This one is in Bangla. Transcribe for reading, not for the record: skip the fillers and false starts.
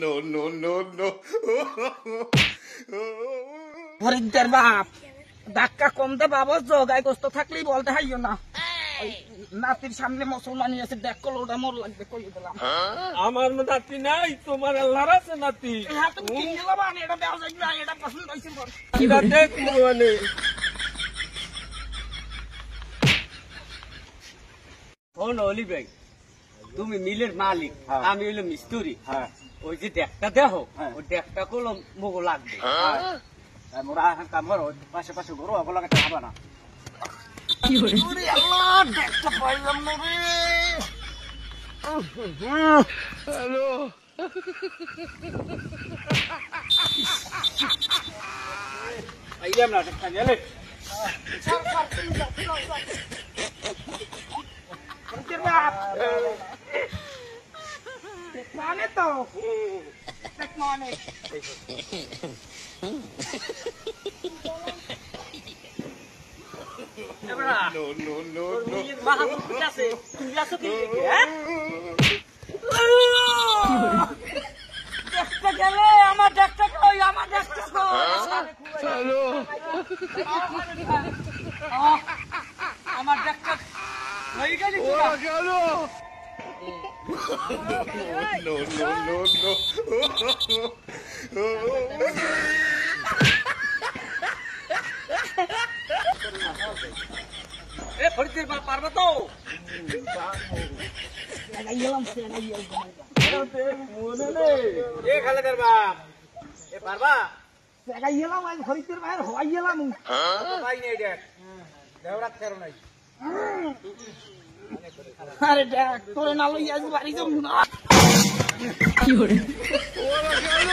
No, no, no, no. ফরিদদের বাপ ধাক্কা কমতে বাবস গায়ে গোস্ত থাকলেই বলতে হাইও না। নাতির সামনে মুসলমানি আছে, দেখ করলো ওটা মোর লাগবে কই দিলাম। আমার নাতি নাই, তোমার আল্লাহর আছে নাতি। তুমি কি নিলাম এটা দেওয়া যাবে না, এটা পছন্দ হইছে বল। কিরা দেখ মানে ফোন অলি ভাই, তুমি মিলের মালিক, আমি হইলো মিস্ত্রি। ওই যে ডেকটা দেখো, ওই ডেকটা করলো মোগো লাগবে। মোরা এখন কাম করো, পাশে পাশে ঘুরো, ওগুলো একটা হবে না। আল্লাহ দেখতে পাইলাম না রে। হ্যালো, আইলাম না একটা গেলে ফরিদদের বাপ মানে তো দেখ মানে No, no, no, no. দেখতে গেলে আমার দেখতে কই, আমার দেখতে কই। হ্যালো, আমার দেখতে হয়ে গেলি ওরা গেল। No, no, no, no. এ ফরিদের বাপ পারবা তো? মনে নেই। এ খালেদার বাপ, এ পারবা? ফরিদদের ভাইয়ের হওয়াই গেলাম। ভাই নেই দেখ, দেওরাত কেন নাই? আরে দেখ তোরে না লই আজ বাড়ি যাবো না। ওরা গেল।